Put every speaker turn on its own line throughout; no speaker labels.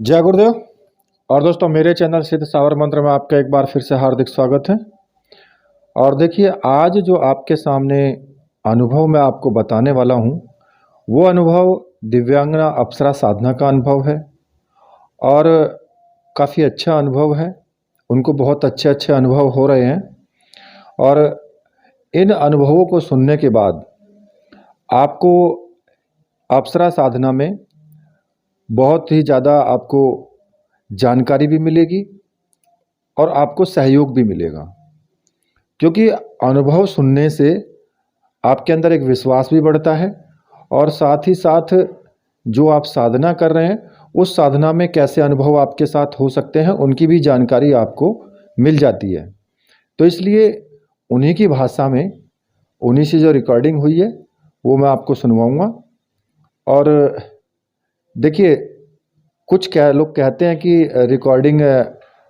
जय गुरुदेव। और दोस्तों, मेरे चैनल सिद्ध सावर मंत्र में आपका एक बार फिर से हार्दिक स्वागत है। और देखिए, आज जो आपके सामने अनुभव मैं आपको बताने वाला हूँ, वो अनुभव दिव्यांगना अप्सरा साधना का अनुभव है। और काफ़ी अच्छा अनुभव है। उनको बहुत अच्छे अच्छे अनुभव हो रहे हैं। और इन अनुभवों को सुनने के बाद आपको अप्सरा साधना में बहुत ही ज़्यादा आपको जानकारी भी मिलेगी और आपको सहयोग भी मिलेगा। क्योंकि अनुभव सुनने से आपके अंदर एक विश्वास भी बढ़ता है और साथ ही साथ जो आप साधना कर रहे हैं, उस साधना में कैसे अनुभव आपके साथ हो सकते हैं, उनकी भी जानकारी आपको मिल जाती है। तो इसलिए उन्हीं की भाषा में, उन्हीं से जो रिकॉर्डिंग हुई है, वो मैं आपको सुनवाऊँगा। और देखिए, कुछ लोग कहते हैं कि रिकॉर्डिंग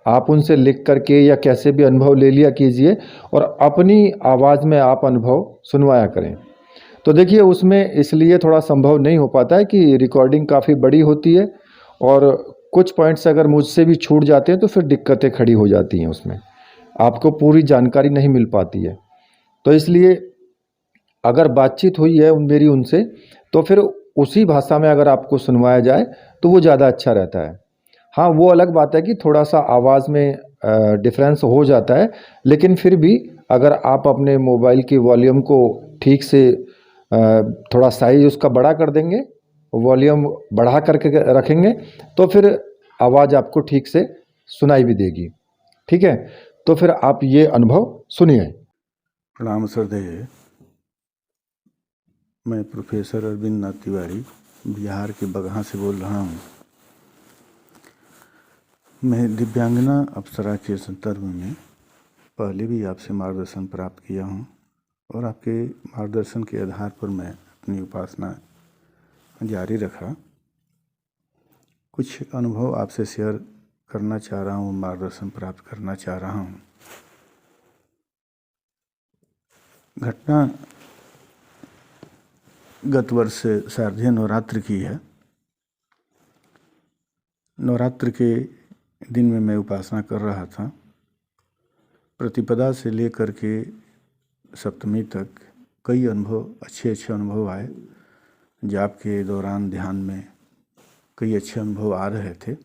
आप उनसे लिख करके या कैसे भी अनुभव ले लिया कीजिए और अपनी आवाज़ में आप अनुभव सुनवाया करें। तो देखिए, उसमें इसलिए थोड़ा संभव नहीं हो पाता है कि रिकॉर्डिंग काफ़ी बड़ी होती है और कुछ पॉइंट्स अगर मुझसे भी छूट जाते हैं तो फिर दिक्कतें खड़ी हो जाती हैं, उसमें आपको पूरी जानकारी नहीं मिल पाती है। तो इसलिए अगर बातचीत हुई है मेरी उनसे, तो फिर उसी भाषा में अगर आपको सुनवाया जाए तो वो ज़्यादा अच्छा रहता है। हाँ, वो अलग बात है कि थोड़ा-सा आवाज़ में डिफ़रेंस हो जाता है, लेकिन फिर भी अगर आप अपने मोबाइल की वॉल्यूम को ठीक से थोड़ा साइज़ उसका बड़ा कर देंगे, वॉल्यूम बढ़ा करके रखेंगे, तो फिर आवाज़ आपको ठीक से सुनाई भी देगी। ठीक है? तो फिर आप ये अनुभव सुनिए।
प्रणाम श्रद्धेय। मैं प्रोफेसर अरविंद नाथ तिवारी बिहार के बगहा से बोल रहा हूँ। मैं दिव्यांगना अप्सरा के संदर्भ में पहले भी आपसे मार्गदर्शन प्राप्त किया हूँ और आपके मार्गदर्शन के आधार पर मैं अपनी उपासना जारी रखा। कुछ अनुभव आपसे शेयर करना चाह रहा हूँ, मार्गदर्शन प्राप्त करना चाह रहा हूँ। घटना गत वर्ष शारदीय नवरात्र की है। नवरात्र के दिन में मैं उपासना कर रहा था। प्रतिपदा से लेकर के सप्तमी तक कई अनुभव, अच्छे अनुभव आए। जाप के दौरान ध्यान में कई अच्छे अनुभव आ रहे थे।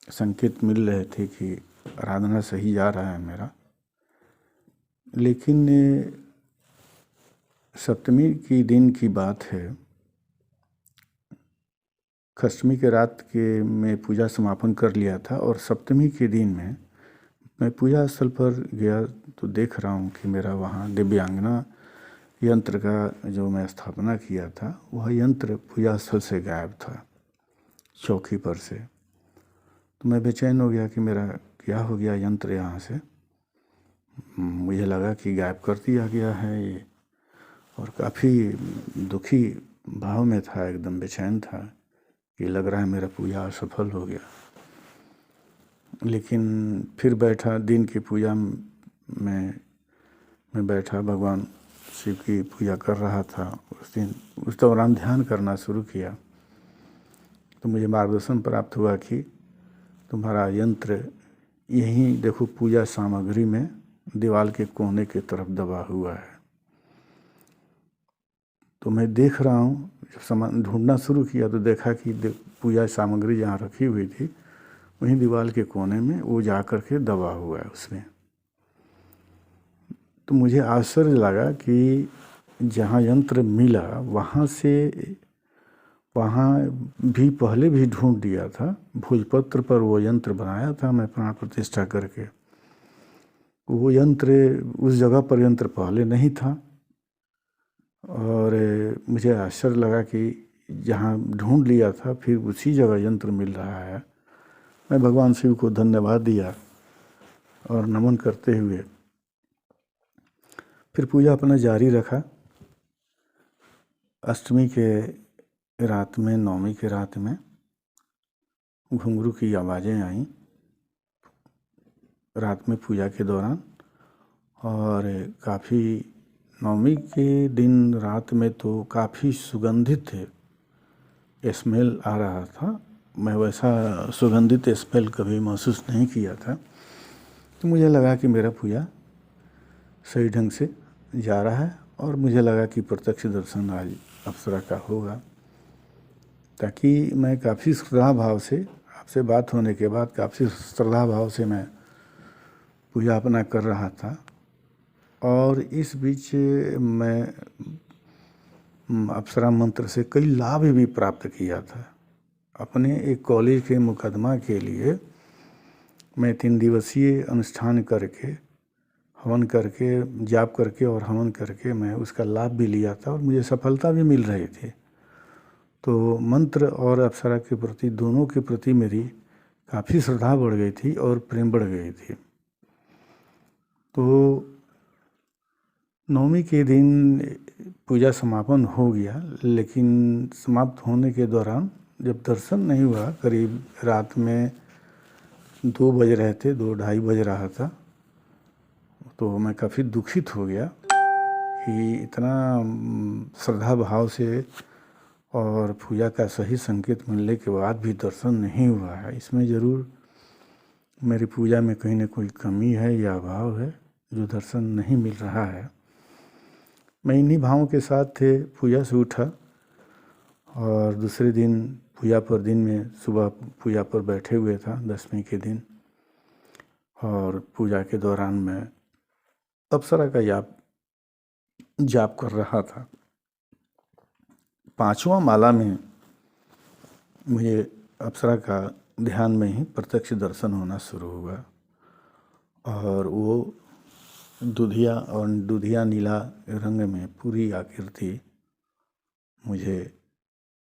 संकेत मिल रहे थे कि आराधना सही जा रहा है मेरा। लेकिन सप्तमी की दिन की बात है। अष्टमी के रात के मैं पूजा समापन कर लिया था और सप्तमी के दिन में मैं पूजा स्थल पर गया तो देख रहा हूँ कि मेरा वहाँ दिव्यांगना यंत्र का जो मैं स्थापना किया था, वह यंत्र पूजा स्थल से गायब था, चौकी पर से। तो मैं बेचैन हो गया कि मेरा क्या हो गया यंत्र यहाँ से। मुझे लगा कि गायब कर दिया गया है ये, और काफ़ी दुखी भाव में था, एकदम बेचैन था कि लग रहा है मेरा पूजा असफल हो गया। लेकिन फिर बैठा, दिन की पूजा में मैं बैठा, भगवान शिव की पूजा कर रहा था उस दिन। उस दौरान ध्यान करना शुरू किया तो मुझे मार्गदर्शन प्राप्त हुआ कि तुम्हारा यंत्र यहीं देखो, पूजा सामग्री में दीवार के कोने की तरफ दबा हुआ है। तो मैं देख रहा हूँ, जब सामान ढूंढना शुरू किया तो देखा कि पूजा सामग्री जहाँ रखी हुई थी, वहीं दीवार के कोने में वो जा कर के दबा हुआ है उसमें। तो मुझे आश्चर्य लगा कि जहाँ यंत्र मिला वहाँ भी पहले भी ढूंढ दिया था। भोजपत्र पर वो यंत्र बनाया था मैं प्राण प्रतिष्ठा करके। वो यंत्र, उस जगह पर यंत्र पहले नहीं था। और मुझे आश्चर्य लगा कि जहाँ ढूंढ लिया था फिर उसी जगह यंत्र मिल रहा है। मैं भगवान शिव को धन्यवाद दिया और नमन करते हुए फिर पूजा अपना जारी रखा। अष्टमी के रात में, नवमी के रात में घुंघरू की आवाज़ें आईं रात में पूजा के दौरान। और काफ़ी, नवमी के दिन रात में तो काफ़ी सुगंधित स्मेल आ रहा था मैं वैसा सुगंधित स्मेल कभी महसूस नहीं किया था। तो मुझे लगा कि मेरा पूजा सही ढंग से जा रहा है और मुझे लगा कि प्रत्यक्ष दर्शन आज अप्सरा का होगा। ताकि मैं काफ़ी श्रद्धा भाव से, आपसे बात होने के बाद काफ़ी श्रद्धा भाव से मैं पूजा अपना कर रहा था। और इस बीच मैं अप्सरा मंत्र से कई लाभ भी प्राप्त किया था। अपने एक कॉलेज के मुकदमा के लिए मैं 3 दिवसीय अनुष्ठान करके, हवन करके, जाप करके और हवन करके मैं उसका लाभ भी लिया था और मुझे सफलता भी मिल रही थी। तो मंत्र और अप्सरा के प्रति, दोनों के प्रति मेरी काफ़ी श्रद्धा बढ़ गई थी और प्रेम बढ़ गई थी। तो नवमी के दिन पूजा समापन हो गया, लेकिन समाप्त होने के दौरान जब दर्शन नहीं हुआ, करीब रात में 2 बज रहे थे, 2 ढाई बज रहा था, तो मैं काफ़ी दुखित हो गया कि इतना श्रद्धा भाव से और पूजा का सही संकेत मिलने के बाद भी दर्शन नहीं हुआ है। इसमें ज़रूर मेरी पूजा में कहीं ना कोई कमी है या अभाव है जो दर्शन नहीं मिल रहा है। मैं इन्हीं भावों के साथ थे पूजा से उठा और दूसरे दिन पूजा पर, दिन में सुबह पूजा पर बैठे हुए था 10वीं के दिन, और पूजा के दौरान मैं अप्सरा का जाप कर रहा था। 5वां माला में मुझे अप्सरा का ध्यान में ही प्रत्यक्ष दर्शन होना शुरू हुआ और वो दूधिया नीला रंग में पूरी आकृति मुझे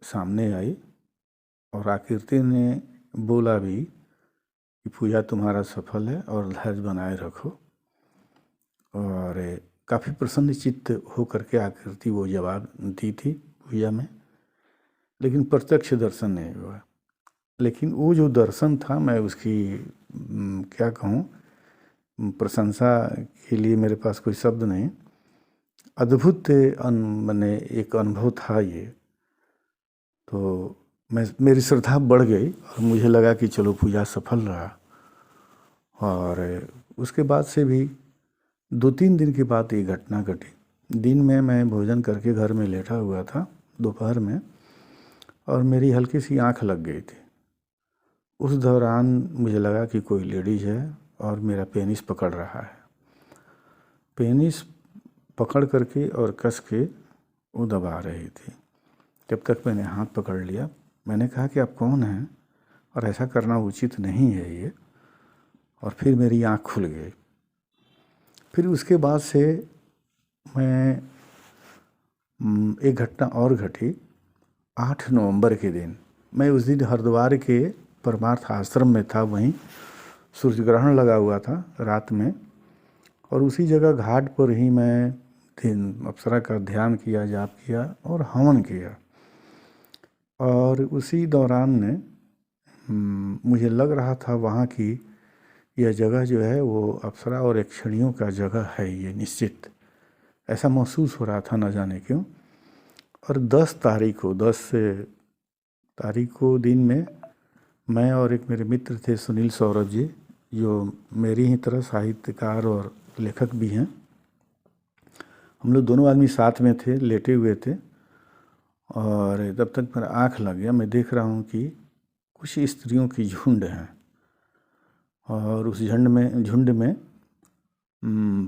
सामने आई और आकृति ने बोला भी कि पूजा तुम्हारा सफल है और धैर्य बनाए रखो। और काफ़ी प्रसन्न चित्त होकर के आकृति वो जवाब दी थी पूजा में, लेकिन प्रत्यक्ष दर्शन नहीं हुआ। लेकिन वो जो दर्शन था, मैं उसकी क्या कहूँ, प्रशंसा के लिए मेरे पास कोई शब्द नहीं। अद्भुत मैंने एक अनुभव था ये। तो मेरी श्रद्धा बढ़ गई और मुझे लगा कि चलो पूजा सफल रहा। और उसके बाद से भी 2-3 दिन के बाद ये घटना घटी। दिन में मैं भोजन करके घर में लेटा हुआ था दोपहर में, और मेरी हल्की सी आँख लग गई थी। उस दौरान मुझे लगा कि कोई लेडीज़ है और मेरा पेनिस पकड़ रहा है। पेनिस पकड़ करके और कस के वो दबा रही थी। जब तक मैंने हाथ पकड़ लिया, मैंने कहा कि आप कौन हैं और ऐसा करना उचित नहीं है ये, और फिर मेरी आँख खुल गई। फिर उसके बाद से मैं एक घटना और घटी। 8 नवंबर के दिन, मैं उस दिन हरिद्वार के परमार्थ आश्रम में था। वहीं सूर्य ग्रहण लगा हुआ था रात में, और उसी जगह घाट पर ही मैं अप्सरा का ध्यान किया, जाप किया और हवन किया। और उसी दौरान में मुझे लग रहा था वहाँ की यह जगह जो है वो अप्सरा और यक्षिणियों का जगह है, ये निश्चित ऐसा महसूस हो रहा था, न जाने क्यों। और 10 तारीख को दिन में मैं और एक मेरे मित्र थे, सुनील सौरभ जी, जो मेरी ही तरह साहित्यकार और लेखक भी हैं। हम लोग दोनों आदमी साथ में थे, लेटे हुए थे, और तब तक मेरा आँख लग गया। मैं देख रहा हूँ कि कुछ स्त्रियों की झुंड है, और उस झुंड में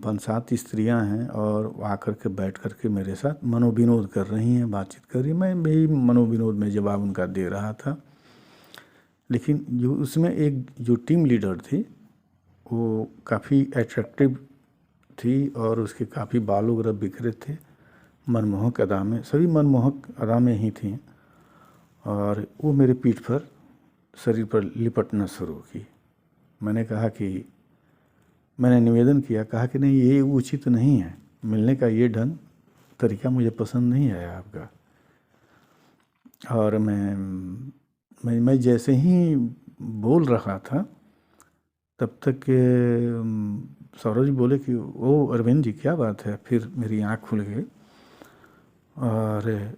5-7 स्त्रियां हैं, और वो आकर के बैठ कर के मेरे साथ मनोविनोद कर रही हैं, बातचीत कर रही हैं। मैं भी मनोविनोद में जवाब उनका दे रहा था। लेकिन जो उसमें एक जो टीम लीडर थी, वो काफ़ी अट्रैक्टिव थी और उसके काफ़ी बाल वगैरह बिखरे थे, मनमोहक अदा में, सभी मनमोहक अदा में ही थी। और वो मेरे पीठ पर, शरीर पर लिपटना शुरू की। मैंने निवेदन किया, कहा कि नहीं, ये उचित नहीं है, मिलने का ये ढंग तरीका मुझे पसंद नहीं आया आपका। और मैं जैसे ही बोल रहा था, तब तक सौरभ जी बोले कि ओ अरविंद जी, क्या बात है। फिर मेरी आँख खुल गई और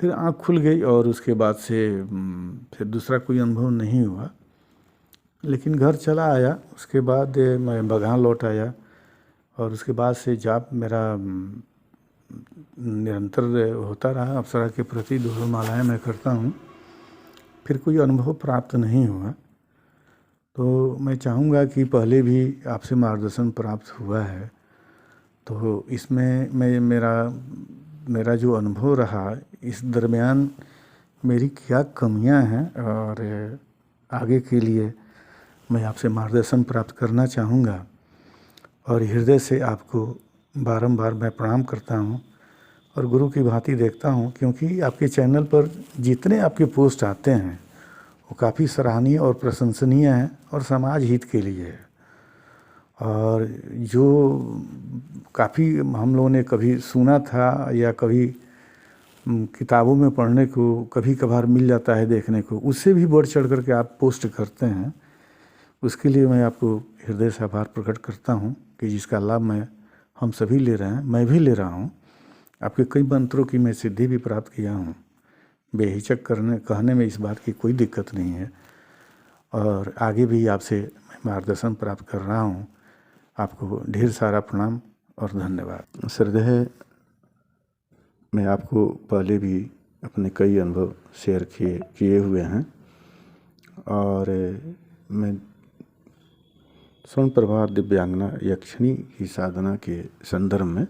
फिर आँख खुल गई और उसके बाद से फिर दूसरा कोई अनुभव नहीं हुआ। लेकिन घर चला आया, उसके बाद मैं बगहा लौट आया और उसके बाद से जाप मेरा निरंतर होता रहा। अप्सरा के प्रति 2 मालाएँ मैं करता हूँ, फिर कोई अनुभव प्राप्त नहीं हुआ। तो मैं चाहूँगा कि पहले भी आपसे मार्गदर्शन प्राप्त हुआ है, तो इसमें मेरा जो अनुभव रहा, इस दरमियान मेरी क्या कमियां हैं और आगे के लिए मैं आपसे मार्गदर्शन प्राप्त करना चाहूँगा। और हृदय से आपको बारंबार मैं प्रणाम करता हूँ और गुरु की भांति देखता हूँ, क्योंकि आपके चैनल पर जितने आपके पोस्ट आते हैं वो काफ़ी सराहनीय और प्रशंसनीय हैं और समाज हित के लिए है। और जो काफ़ी हम लोगों ने कभी सुना था या कभी किताबों में पढ़ने को कभी कभार मिल जाता है देखने को, उससे भी बढ़ चढ़ कर के आप पोस्ट करते हैं। उसके लिए मैं आपको हृदय से आभार प्रकट करता हूँ कि जिसका लाभ हम सभी ले रहे हैं, मैं भी ले रहा हूँ। आपके कई मंत्रों की मैं सिद्धि भी प्राप्त किया हूँ। बेहिचक कहने में इस बात की कोई दिक्कत नहीं है और आगे भी आपसे मार्गदर्शन प्राप्त कर रहा हूँ। आपको ढेर सारा प्रणाम और धन्यवाद। श्रद्धेय, मैं आपको पहले भी अपने कई अनुभव शेयर किए हुए हैं और मैं स्वर्ण प्रभा दिव्यांगना यक्षिणी की साधना के संदर्भ में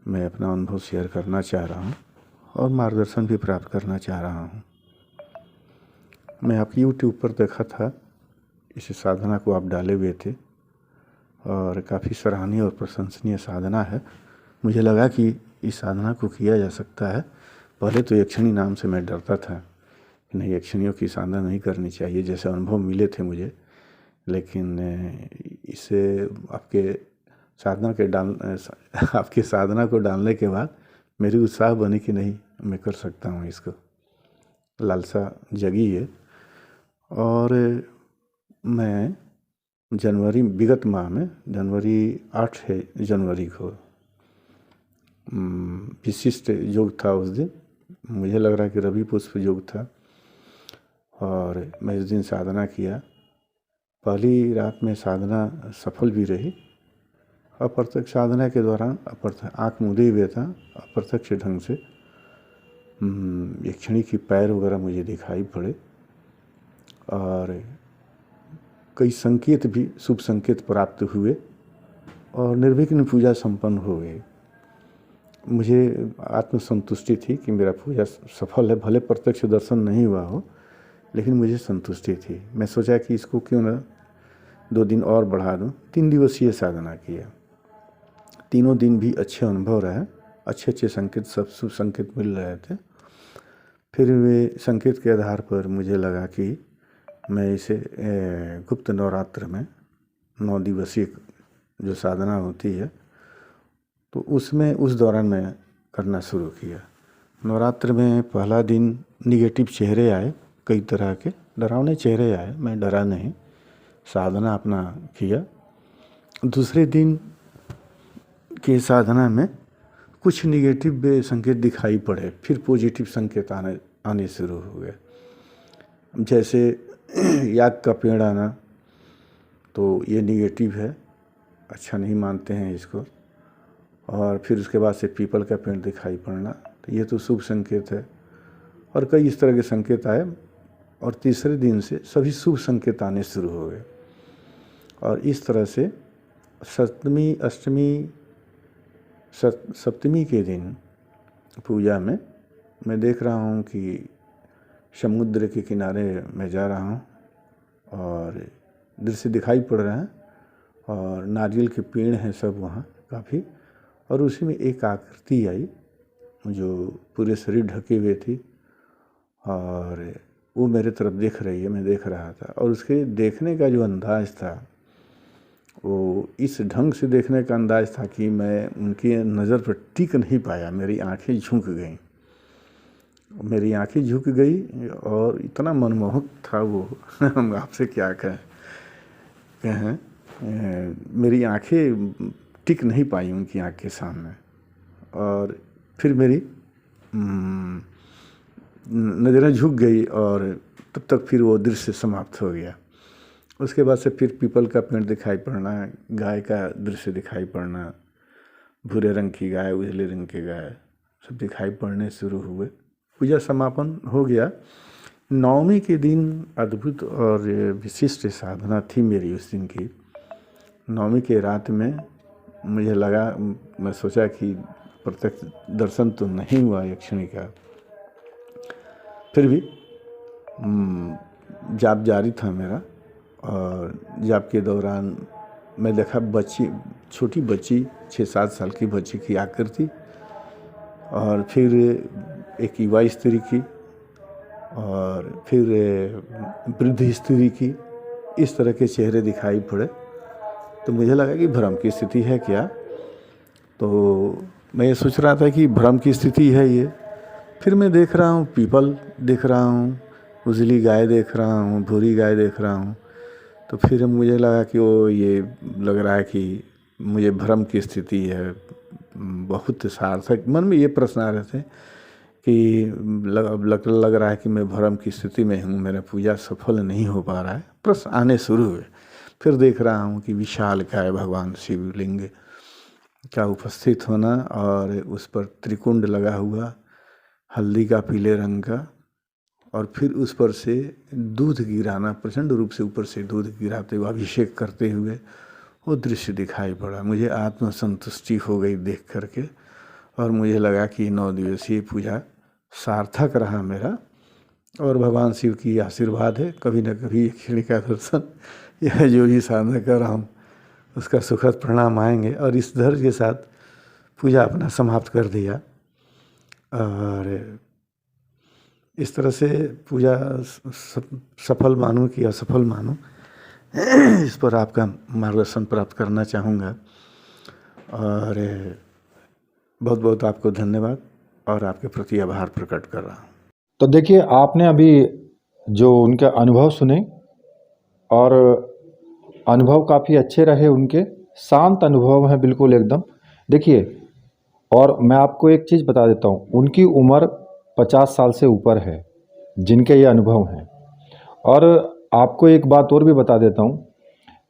मैं अपना अनुभव शेयर करना चाह रहा हूँ और मार्गदर्शन भी प्राप्त करना चाह रहा हूँ। मैं आपकी यूट्यूब पर देखा था, इस साधना को आप डाले हुए थे और काफ़ी सराहनीय और प्रशंसनीय साधना है। मुझे लगा कि इस साधना को किया जा सकता है। पहले तो यक्षिणी नाम से मैं डरता था कि नहीं, यक्षिणियों की साधना नहीं करनी चाहिए, जैसे अनुभव मिले थे मुझे। लेकिन इसे आपके साधना को डालने के बाद मेरी उत्साह बनी कि नहीं, मैं कर सकता हूँ इसको, लालसा जगी है। और मैं विगत माह में जनवरी 8 जनवरी को विशिष्ट योग था। उस दिन मुझे लग रहा है कि रवि पुष्प योग था और मैं इस दिन साधना किया। पहली रात में साधना सफल भी रही। अप्रत्यक्ष साधना के दौरान आँख मूंदे हुए था, अप्रत्यक्ष ढंग से यक्षिणी की पैर वगैरह मुझे दिखाई पड़े और कई संकेत भी, शुभ संकेत प्राप्त हुए और निर्विघ्न पूजा संपन्न हो गई। मुझे आत्मसंतुष्टि थी कि मेरा पूजा सफल है। भले प्रत्यक्ष दर्शन नहीं हुआ हो, लेकिन मुझे संतुष्टि थी। मैं सोचा कि इसको क्यों ना 2 दिन और बढ़ा दूं। 3 दिवसीय साधना किया। तीनों दिन भी अच्छे अनुभव रहे, अच्छे संकेत, सब शुभ संकेत मिल रहे थे। फिर वे संकेत के आधार पर मुझे लगा कि मैं इसे गुप्त नवरात्र में 9 दिवसीय जो साधना होती है, तो उसमें उस दौरान मैं करना शुरू किया। नवरात्र में पहला दिन निगेटिव चेहरे आए, कई तरह के डरावने चेहरे आए। मैं डरा नहीं, साधना अपना किया। दूसरे दिन के साधना में कुछ निगेटिव संकेत दिखाई पड़े, फिर पॉजिटिव संकेत आने शुरू हो गए। जैसे याक का पेड़ आना, तो ये निगेटिव है, अच्छा नहीं मानते हैं इसको। और फिर उसके बाद से पीपल का पेड़ दिखाई पड़ना, तो ये तो शुभ संकेत है। और कई इस तरह के संकेत आए और तीसरे दिन से सभी शुभ संकेत आने शुरू हो गए। और इस तरह से सप्तमी, अष्टमी, सप्तमी के दिन पूजा में मैं देख रहा हूँ कि समुद्र के किनारे मैं जा रहा हूँ और दृश्य दिखाई पड़ रहा है और नारियल के पेड़ हैं सब वहाँ काफ़ी। और उसी में एक आकृति आई जो पूरे शरीर ढके हुए थी और वो मेरे तरफ देख रही है, मैं देख रहा था। और उसके देखने का जो अंदाज़ था, वो इस ढंग से देखने का अंदाज़ था कि मैं उनकी नज़र पर टिक नहीं पाया। मेरी आंखें झुक गई और इतना मनमोहक था वो हम आपसे क्या कहें। मेरी आंखें टिक नहीं पाई उनकी आँख के सामने। और फिर मेरी नज़रें झुक गई और तब तक फिर वो दृश्य समाप्त हो गया। उसके बाद से फिर पीपल का पेड़ दिखाई पड़ना, गाय का दृश्य दिखाई पड़ना, भूरे रंग की गाय, उजले रंग की गाय सब दिखाई पड़ने शुरू हुए। पूजा समापन हो गया। नवमी के दिन अद्भुत और विशिष्ट साधना थी मेरी उस दिन की। नवमी के रात में मुझे लगा, मैं सोचा कि प्रत्यक्ष दर्शन तो नहीं हुआ यक्षिणी का, फिर भी जाप जारी था मेरा। और जाप के दौरान मैं देखा बच्ची, छोटी बच्ची 6-7 साल की बच्ची की आकृति, और फिर एक युवा स्त्री की, और फिर वृद्ध स्त्री की, इस तरह के चेहरे दिखाई पड़े। तो मुझे लगा कि भ्रम की स्थिति है क्या। तो मैं ये सोच रहा था कि भ्रम की स्थिति है ये। फिर मैं देख रहा हूँ पीपल देख रहा हूँ, उजली गाय देख रहा हूँ, भूरी गाय देख रहा हूँ। तो फिर मुझे लगा कि वो ये लग रहा है कि मुझे भ्रम की स्थिति है। बहुत सार्थक मन में ये प्रश्न आ रहे थे कि लग रहा है कि मैं भ्रम की स्थिति में हूँ, मेरा पूजा सफल नहीं हो पा रहा है। प्रश्न आने शुरू हुए। फिर देख रहा हूँ कि विशालकाय भगवान शिवलिंग का उपस्थित होना, और उस पर त्रिकुंड लगा हुआ हल्दी का, पीले रंग का, और फिर उस पर से दूध गिराना, प्रचंड रूप से ऊपर से दूध गिराते हुए, अभिषेक करते हुए वो दृश्य दिखाई पड़ा। मुझे आत्मसंतुष्टि हो गई देख करके, और मुझे लगा कि 9 दिवसीय पूजा सार्थक रहा मेरा। और भगवान शिव की आशीर्वाद है, कभी न कभी यक्षिणी का दर्शन, यह जो भी साधना कर रहा हूँ उसका सुखद परिणाम आएंगे। और इस धैर्य के साथ पूजा अपना समाप्त कर दिया। और इस तरह से पूजा सफल मानूं कि असफल मानूं, इस पर आपका मार्गदर्शन प्राप्त करना चाहूँगा। और बहुत बहुत आपको धन्यवाद और आपके प्रति आभार प्रकट कर रहा हूँ।
तो देखिए, आपने अभी जो उनके अनुभव सुने, और अनुभव काफ़ी अच्छे रहे उनके, शांत अनुभव हैं बिल्कुल एकदम। देखिए, और मैं आपको एक चीज़ बता देता हूँ, उनकी उम्र 50 साल से ऊपर है जिनके ये अनुभव हैं। और आपको एक बात और भी बता देता हूँ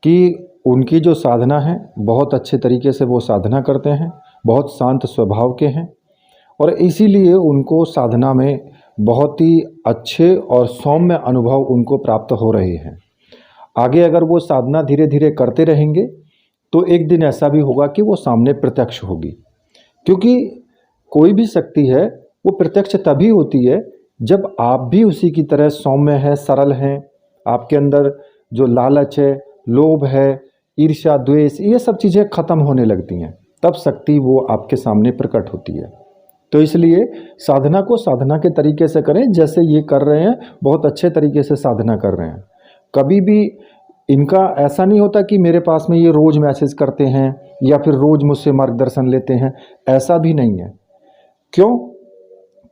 कि उनकी जो साधना है, बहुत अच्छे तरीके से वो साधना करते हैं, बहुत शांत स्वभाव के हैं, और इसीलिए उनको साधना में बहुत ही अच्छे और सौम्य अनुभव उनको प्राप्त हो रहे हैं। आगे अगर वो साधना धीरे धीरे करते रहेंगे तो एक दिन ऐसा भी होगा कि वो सामने प्रत्यक्ष होगी। क्योंकि कोई भी शक्ति है वो प्रत्यक्ष तभी होती है जब आप भी उसी की तरह सौम्य हैं, सरल हैं, आपके अंदर जो लालच है, लोभ है, ईर्ष्या, द्वेष, ये सब चीज़ें ख़त्म होने लगती हैं, तब शक्ति वो आपके सामने प्रकट होती है। तो इसलिए साधना को साधना के तरीके से करें, जैसे ये कर रहे हैं, बहुत अच्छे तरीके से साधना कर रहे हैं। कभी भी इनका ऐसा नहीं होता कि मेरे पास में ये रोज़ मैसेज करते हैं या फिर रोज़ मुझसे मार्गदर्शन लेते हैं, ऐसा भी नहीं है। क्यों?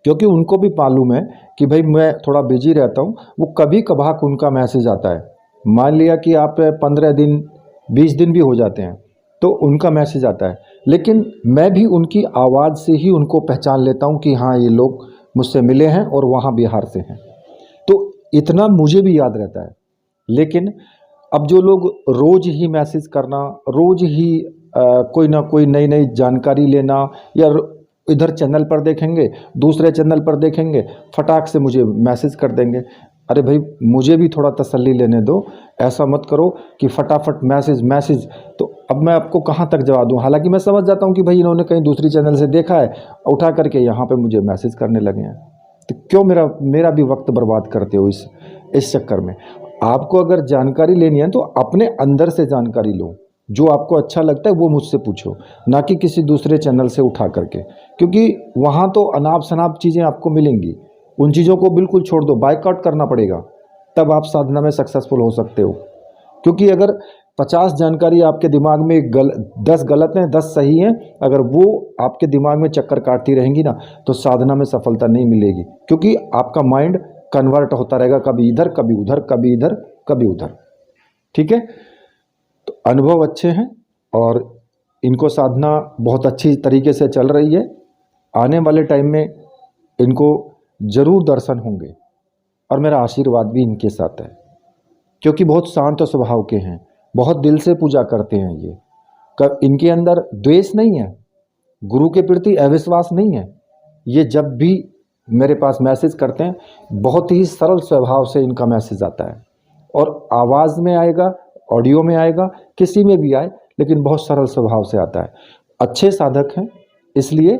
क्योंकि उनको भी मालूम है कि भाई मैं थोड़ा बिजी रहता हूँ, वो कभी कभार उनका मैसेज आता है। मान लिया कि आप 15 दिन 20 दिन भी हो जाते हैं तो उनका मैसेज आता है, लेकिन मैं भी उनकी आवाज़ से ही उनको पहचान लेता हूँ कि हाँ, ये लोग मुझसे मिले हैं और वहाँ बिहार से हैं। तो इतना मुझे भी याद रहता है। लेकिन अब जो लोग रोज़ ही मैसेज करना, रोज़ ही कोई ना कोई नई नई जानकारी लेना, या इधर चैनल पर देखेंगे, दूसरे चैनल पर देखेंगे, फटाक से मुझे मैसेज कर देंगे। अरे भाई, मुझे भी थोड़ा तसल्ली लेने दो। ऐसा मत करो कि फटाफट मैसेज मैसेज, तो अब मैं आपको कहाँ तक जवाब दूँ। हालांकि मैं समझ जाता हूँ कि भाई इन्होंने कहीं दूसरी चैनल से देखा है, उठा करके यहाँ पे मुझे मैसेज करने लगे हैं। तो क्यों मेरा भी वक्त बर्बाद करते हो इस चक्कर में। आपको अगर जानकारी लेनी है तो अपने अंदर से जानकारी लो, जो आपको अच्छा लगता है वो मुझसे पूछो, ना कि किसी दूसरे चैनल से उठा करके, क्योंकि वहाँ तो अनाप शनाप चीज़ें आपको मिलेंगी। उन चीज़ों को बिल्कुल छोड़ दो, बायकॉट करना पड़ेगा, तब आप साधना में सक्सेसफुल हो सकते हो। क्योंकि अगर 50 जानकारी आपके दिमाग में 10 गलत हैं, 10 सही हैं, अगर वो आपके दिमाग में चक्कर काटती रहेंगी ना, तो साधना में सफलता नहीं मिलेगी। क्योंकि आपका माइंड कन्वर्ट होता रहेगा, कभी इधर कभी उधर, कभी इधर कभी उधर। ठीक है, तो अनुभव अच्छे हैं और इनको साधना बहुत अच्छी तरीके से चल रही है। आने वाले टाइम में इनको जरूर दर्शन होंगे और मेरा आशीर्वाद भी इनके साथ है, क्योंकि बहुत शांत स्वभाव के हैं, बहुत दिल से पूजा करते हैं ये। इनके अंदर द्वेष नहीं है, गुरु के प्रति अविश्वास नहीं है। ये जब भी मेरे पास मैसेज करते हैं, बहुत ही सरल स्वभाव से इनका मैसेज आता है, और आवाज़ में आएगा, ऑडियो में आएगा, किसी में भी आए, लेकिन बहुत सरल स्वभाव से आता है। अच्छे साधक हैं, इसलिए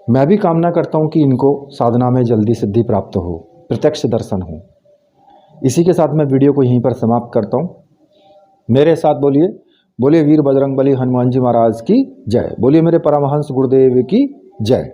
मैं भी कामना करता हूं कि इनको साधना में जल्दी सिद्धि प्राप्त हो, प्रत्यक्ष दर्शन हो। इसी के साथ मैं वीडियो को यहीं पर समाप्त करता हूं। मेरे साथ बोलिए, बोलिए वीर बजरंगबली हनुमान जी महाराज की जय, बोलिए मेरे परमहंस गुरुदेव की जय।